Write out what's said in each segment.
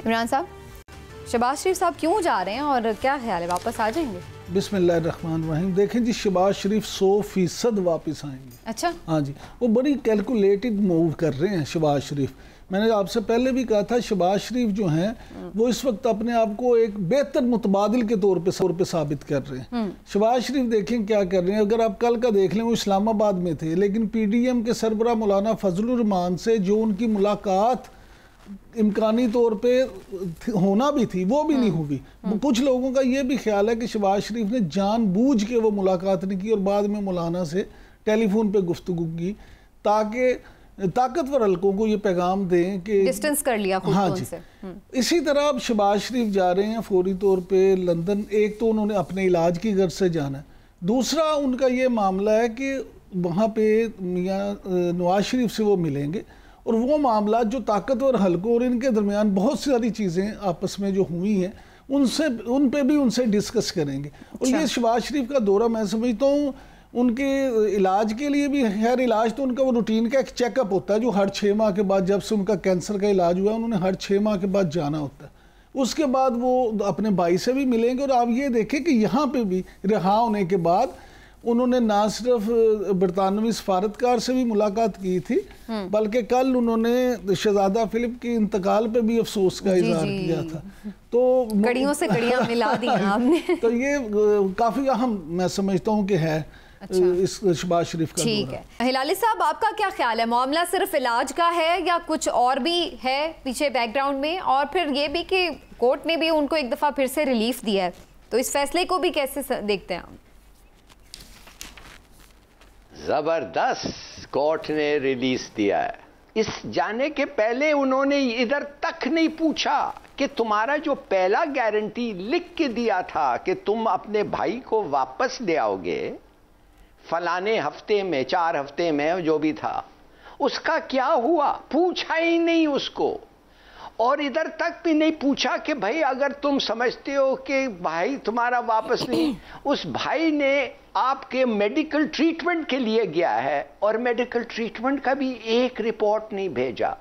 इमरान साहब, शहबाज शरीफ साहब क्यों जा रहे हैं और क्या ख्याल है, वापस आ जाएंगे? बिस्मिल्लाहिर्रहमानिर्रहीम। देखें जी, शहबाज शरीफ 100% वापस आएंगे। अच्छा, हाँ जी, वो बड़ी कैलकुलेटेड मूव कर रहे हैं शहबाज शरीफ। मैंने आपसे पहले भी कहा था, शहबाज शरीफ जो हैं वो इस वक्त अपने आप को एक बेहतर मुतबादिल के तौर पे साबित कर रहे हैं। शहबाज शरीफ देखें क्या कर रहे हैं। अगर आप कल का देख लें, वो इस्लामाबाद में थे, लेकिन PDM के सरबराह मौलाना फजलुर रहमान से जो उनकी मुलाकात इम्कानी तौर पे होना भी थी, वो भी नहीं हुई। कुछ लोगों का ये भी ख्याल है कि शहबाज शरीफ ने जानबूझ के वो मुलाकात नहीं की और बाद में मौलाना से टेलीफोन पे गुफ्तगू की, ताकि ताकतवर हलकों को ये पैगाम दें कि डिस्टेंस कर लिया खुद हाँ को जी। उनसे। इसी तरह अब शहबाज शरीफ जा रहे हैं फौरी तौर पे लंदन। एक तो उन्होंने अपने इलाज की गर्ज से जाना है, दूसरा उनका ये मामला है कि वहाँ पे मियाँ नवाज शरीफ से वो मिलेंगे और वो मामला जो ताकतवर हलकों और इनके दरमियान बहुत सारी चीज़ें आपस में जो हुई हैं उन पे भी उनसे डिस्कस करेंगे। और ये शहबाज शरीफ का दौरा मैं समझता हूँ उनके इलाज के लिए भी, खैर इलाज तो उनका वो रूटीन का एक चेकअप होता है जो हर 6 माह के बाद, जब से उनका कैंसर का इलाज हुआ उन्होंने हर 6 माह के बाद जाना होता है। उसके बाद वो अपने भाई से भी मिलेंगे। और आप ये देखें कि यहाँ पे भी रिहा होने के बाद उन्होंने ना सिर्फ बरतानवी सफारतकार से भी मुलाकात की थी, बल्कि कल उन्होंने शहजादा फिलिप के इंतकाल पे भी अफसोस का इजहार किया था। तो कड़ियों से कड़ियां मिला दी आपने। तो ये काफ़ी अहम मैं समझता हूँ कि है। अच्छा। इस शहबाज शरीफ का। ठीक है, हिलाली साहब आपका क्या ख्याल है, मामला सिर्फ इलाज का है या कुछ और भी है पीछे बैकग्राउंड में? और फिर ये भी कि कोर्ट ने भी उनको एक दफ़ा फिर से रिलीफ दिया है, तो इस फैसले को भी कैसे देखते हैं आप? जबरदस्त कोर्ट ने रिलीज दिया है। इस जाने के पहले उन्होंने इधर तक नहीं पूछा कि तुम्हारा जो पहला गारंटी लिख के दिया था कि तुम अपने भाई को वापस ले आओगे फलाने हफ्ते में, 4 हफ्ते में, जो भी था, उसका क्या हुआ? पूछा ही नहीं उसको। और इधर तक भी नहीं पूछा कि भाई अगर तुम समझते हो कि भाई तुम्हारा वापस नहीं, उस भाई ने आपके मेडिकल ट्रीटमेंट के लिए गया है और मेडिकल ट्रीटमेंट का भी एक रिपोर्ट नहीं भेजा।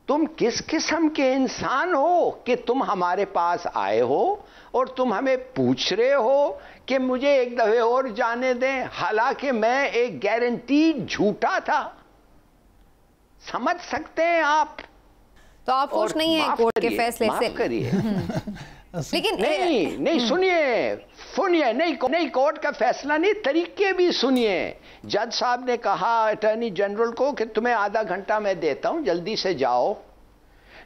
तुम किस किस्म के इंसान हो कि तुम हमारे पास आए हो और तुम हमें पूछ रहे हो कि मुझे एक दफे और जाने दें, हालांकि मैं एक गारंटी झूठा था। समझ सकते हैं आप? तो आप खुश नहीं है कोर्ट के फैसले से? माफ करिए। लेकिन नहीं सुनिए, नहीं कोर्ट का फैसला नहीं, तरीके भी सुनिए। जज साहब ने कहा अटॉर्नी जनरल को कि तुम्हें आधा घंटा मैं देता हूं, जल्दी से जाओ,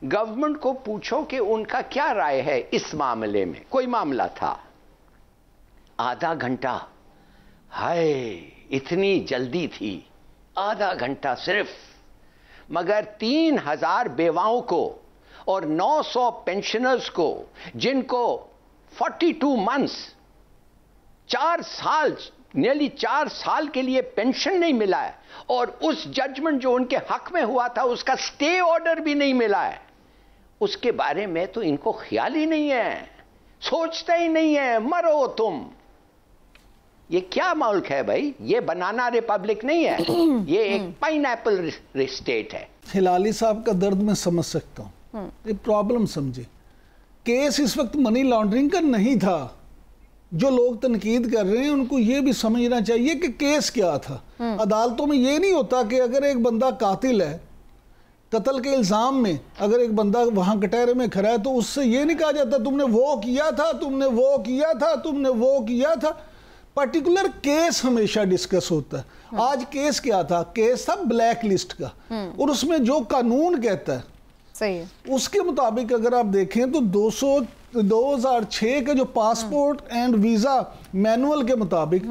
गवर्नमेंट को पूछो कि उनका क्या राय है इस मामले में। कोई मामला था, आधा घंटा, हाय इतनी जल्दी थी, आधा घंटा सिर्फ। मगर 3000 बेवाओं को और 900 पेंशनर्स को, जिनको 42 मंथ्स, 4 साल, नियरली 4 साल के लिए पेंशन नहीं मिला है, और उस जजमेंट जो उनके हक में हुआ था उसका स्टे ऑर्डर भी नहीं मिला है, उसके बारे में तो इनको ख्याल ही नहीं है, सोचते ही नहीं है। मरो तुम। ये क्या मुल्क है भाई? ये बनाना रिपब्लिक नहीं है, ये एक पाइनएप्पल स्टेट है। हिलाली साहब का दर्द मैं समझ सकता हूँ, ये प्रॉब्लम समझे। केस इस वक्त मनी लॉन्ड्रिंग का नहीं था। जो लोग तनकीद कर रहे हैं उनको ये भी समझना चाहिए कि केस क्या था। अदालतों में ये नहीं होता कि अगर एक बंदा कातिल है, कत्ल के इल्ज़ाम में अगर एक बंदा वहाँ कटहरे में खड़ा है, तो उससे ये नहीं कहा जाता तुमने वो किया था, तुमने वो किया था, तुमने वो किया था। पर्टिकुलर केस हमेशा डिस्कस होता है। आज केस क्या था? केस था ब्लैक लिस्ट का, और उसमें जो कानून कहता है सही है, उसके मुताबिक अगर आप देखें तो 2006 के जो पासपोर्ट एंड वीज़ा मैनुअल के मुताबिक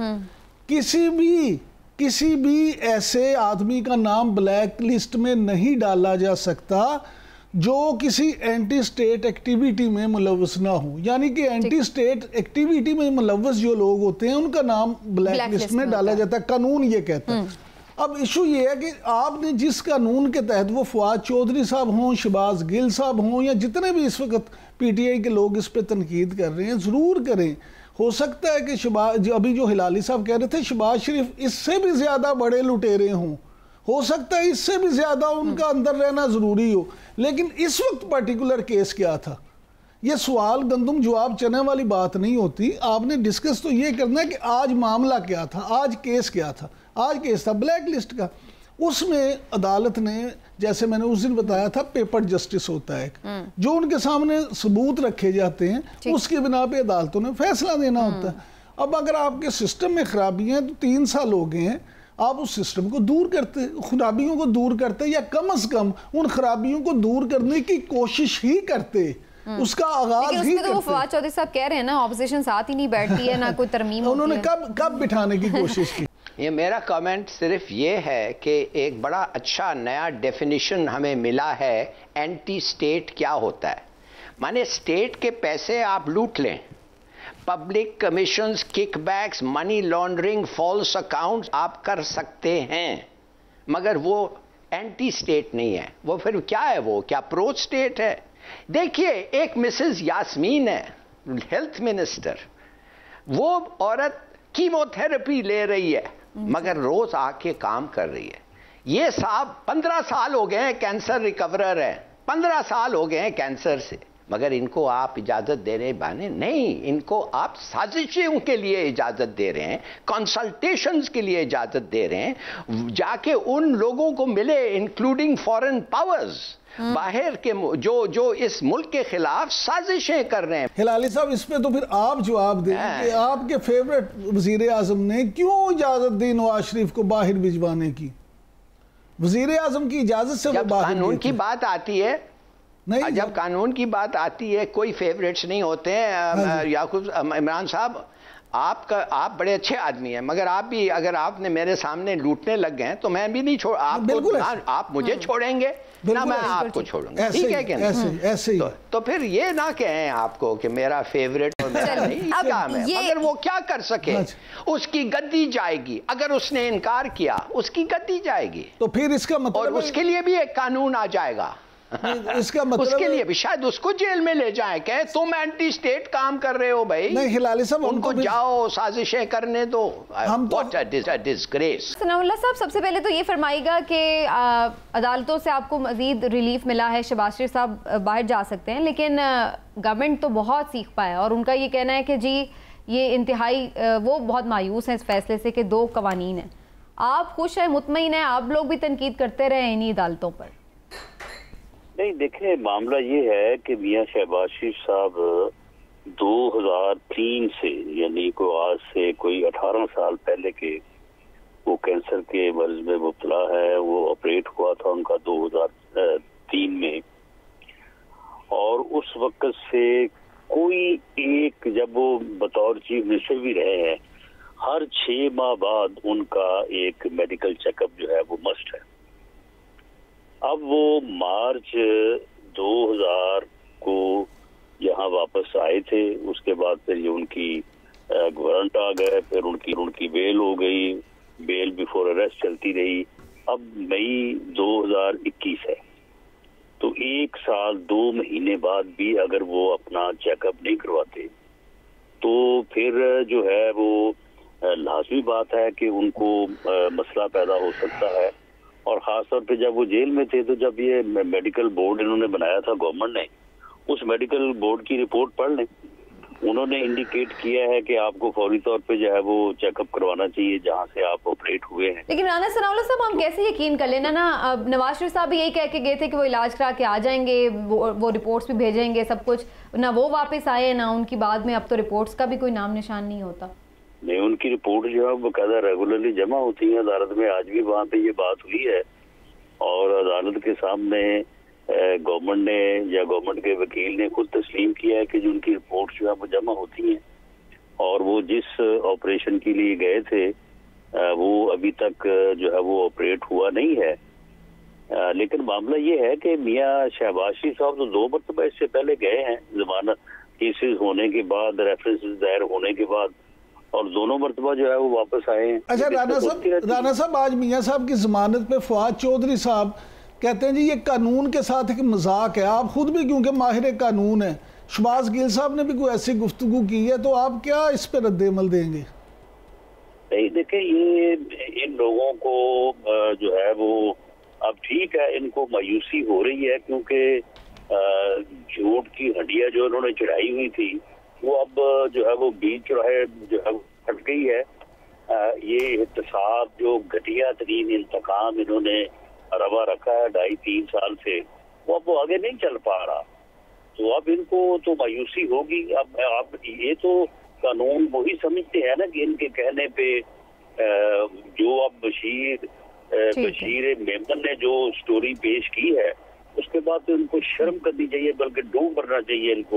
किसी भी ऐसे आदमी का नाम ब्लैक लिस्ट में नहीं डाला जा सकता जो किसी एंटी स्टेट एक्टिविटी में मुलव्वस ना हो। यानी कि एंटी स्टेट एक्टिविटी में मुलव्वस जो लोग होते हैं उनका नाम ब्लैक लिस्ट में डाला जाता है, कानून ये कहता है। अब इशू ये है कि आपने जिस कानून के तहत, वो फवाद चौधरी साहब हों, शहबाज गिल साहब हों, या जितने भी इस वक्त PTI के लोग इस पर तनकीद कर रहे हैं, ज़रूर करें। हो सकता है कि शहबाज, अभी जो हिलाली साहब कह रहे थे, शहबाज शरीफ इससे भी ज़्यादा बड़े लुटेरे हों, हो सकता है इससे भी ज़्यादा उनका अंदर रहना ज़रूरी हो, लेकिन इस वक्त पर्टिकुलर केस क्या था? ये सवाल गंदम जवाब चने वाली बात नहीं होती। आपने डिस्कस तो ये करना है कि आज मामला क्या था, आज केस क्या था। आज केस था ब्लैक लिस्ट का, उसमें अदालत ने, जैसे मैंने उस दिन बताया था, पेपर जस्टिस होता है जो उनके सामने सबूत रखे जाते हैं उसकी बिना पे अदालतों ने फैसला देना होता है। अब अगर आपके सिस्टम में खराबियां हैं तो 3 साल हो गए हैं, आप उस सिस्टम को दूर करते, खराबियों को दूर करते, या कम से कम उन खराबियों को दूर करने की कोशिश ही करते, उसका आगाज ही करते। तो फवाद चौधरी साहब कह रहे हैं ना, ऑपोजिशन साथ ही नहीं बैठती है, ना कोई तरमीम। उन्होंने कब बिठाने की कोशिश की? ये मेरा कमेंट सिर्फ ये है कि एक बड़ा अच्छा नया डेफिनेशन हमें मिला है एंटी स्टेट क्या होता है। माने स्टेट के पैसे आप लूट लें, public commissions, kickbacks, money laundering, false accounts आप कर सकते हैं, मगर वो एंटी स्टेट नहीं है। वो फिर क्या है? वो क्या प्रो स्टेट है? देखिए, एक मिसेस यास्मीन है, हेल्थ मिनिस्टर, वो औरत कीमोथेरेपी ले रही है मगर रोज आके काम कर रही है। ये साहब 15 साल हो गए हैं कैंसर रिकवरर है, 15 साल हो गए हैं कैंसर से, मगर इनको आप इजाजत दे रहे बाने नहीं, इनको आप साजिशों के लिए इजाजत दे रहे हैं, कंसल्टेशंस के लिए इजाजत दे रहे हैं। जाके उन लोगों को मिले, इंक्लूडिंग फॉरेन पावर्स, बाहर के जो इस मुल्क के खिलाफ साजिशें कर रहे हैं। हिलाली साहब, इस पे तो फिर आप जवाब दें कि आपके फेवरेट वजीर आजम ने क्यों इजाजत दी नवाज शरीफ को बाहर भिजवाने की? वजीर आजम की इजाजत से जब कानून की बात आती है, नहीं, जब कानून की बात आती है कोई फेवरेट्स नहीं होते हैं। याकूब इमरान साहब, आप बड़े अच्छे आदमी हैं, मगर आप भी, अगर आपने मेरे सामने लूटने लग गए तो मैं भी नहीं छोड़, आप मुझे छोड़ेंगे ना मैं आपको छोड़ूंगा, ठीक है क्या? ऐसे ही तो फिर ये ना कहें आपको कि मेरा फेवरेट और मेरा नहीं काम है, मगर वो क्या कर सके, उसकी गद्दी जाएगी। अगर उसने इनकार किया उसकी गद्दी जाएगी, तो फिर इसका मतलब, और उसके लिए भी एक कानून आ जाएगा। इसका मतलब उसके लिए भी शायद उसको जेल में ले जाएं, कहे तुम एंटी स्टेट काम कर रहे हो भाई। नहीं हिलाली साहब, उनको जाओ साजिशें करने दो। हम तो डिस्ग्रेस। सनाउल्लाह साहब, सबसे पहले तो ये फरमाइएगा कि अदालतों से आपको मजीद रिलीफ मिला है, शहबाज शरीफ साहब बाहर जा सकते हैं, लेकिन गवर्नमेंट तो बहुत सीख पाया और उनका ये कहना है कि जी ये इंतहाई, वो बहुत मायूस हैं इस फैसले से कि 2 कवानीन हैं। आप खुश हैं, मुतमईन हैं? आप लोग भी तनकीद करते रहे इन्हीं अदालतों पर। नहीं, देखें, मामला ये है कि मियां शहबाज शरीफ साहब 2003 से, यानी को आज से कोई 18 साल पहले के वो कैंसर के मर्ज में मुब्तला है। वो ऑपरेट हुआ था उनका 2003 में, और उस वक्त से कोई एक, जब वो बतौर चीफ मिनिस्टर भी रहे हैं, हर 6 माह बाद उनका एक मेडिकल चेकअप जो है वो मस्ट है। अब वो मार्च 2000 को यहाँ वापस आए थे, उसके बाद फिर ये उनकी वारंट आ गए, फिर उनकी बेल हो गई, बेल बिफोर अरेस्ट चलती रही। अब मई 2021 है, तो 1 साल 2 महीने बाद भी अगर वो अपना चेकअप नहीं करवाते तो फिर जो है वो लाजमी बात है कि उनको मसला पैदा हो सकता है। और खास तौर पे जब वो जेल में थे, तो जब ये मेडिकल बोर्ड इन्होंने बनाया था गवर्नमेंट ने, उस मेडिकल बोर्ड की रिपोर्ट पढ़ लें, उन्होंने इंडिकेट किया है कि आपको फौरी तौर पे जो है वो चेकअप करवाना चाहिए जहां से आप ऑपरेट हुए हैं। लेकिन राना सनाउल्लाह साहब, हम कैसे यकीन कर लेना ना, अब नवाज शरीफ साहब भी यही कह के गए थे कि वो इलाज करा के आ जाएंगे, वो रिपोर्ट्स भी भेजेंगे, सब कुछ, ना वो वापस आए ना उनकी बाद में, अब तो रिपोर्ट्स का भी कोई नाम निशान नहीं होता। नहीं, उनकी रिपोर्ट जो है वो बाकायदा रेगुलरली जमा होती है अदालत में। आज भी वहाँ पे ये बात हुई है और अदालत के सामने गवर्नमेंट ने या गवर्नमेंट के वकील ने खुद तस्लीम किया है कि जो उनकी रिपोर्ट जो है वो जमा होती हैं, और वो जिस ऑपरेशन के लिए गए थे वो अभी तक जो है वो ऑपरेट हुआ नहीं है। लेकिन मामला ये है कि मियां शहबाज शरीफ साहब तो 2 मरतबा इससे पहले गए हैं, जमानत केसेस होने के बाद, रेफरेंसेस दायर होने के बाद, और दोनों मरतबा जो है वो वापस आए हैं। अच्छा राना साहब, आज मियां साहब की जमानत पे फवाद चौधरी साहब कहते हैं जी ये कानून के साथ एक मजाक है। आप खुद भी क्योंकि माहिर कानून है, शहबाज गिल साहब ने भी कोई ऐसी गुफ्तगू की है, तो आप क्या इस पे रद्द-ए-अमल देंगे? नहीं, देखें, ये इन लोगों को जो है वो, अब ठीक है, इनको मायूसी हो रही है क्योंकि झूठ की हड्डियां जो उन्होंने चढ़ाई हुई थी वो अब जो है वो बीच चौराहे जो है फट गई है। ये एहतसाब जो घटिया तरीन इंतकाम इन्होंने रवा रखा है 2.5-3 साल से, वो अब वो आगे नहीं चल पा रहा। तो अब इनको तो मायूसी होगी। अब ये तो कानून वही समझते हैं ना कि इनके कहने पे जो अब बशीर मेमन ने जो स्टोरी पेश की है उसके बाद तो इनको शर्म करनी चाहिए, बल्कि डूब मरना चाहिए इनको।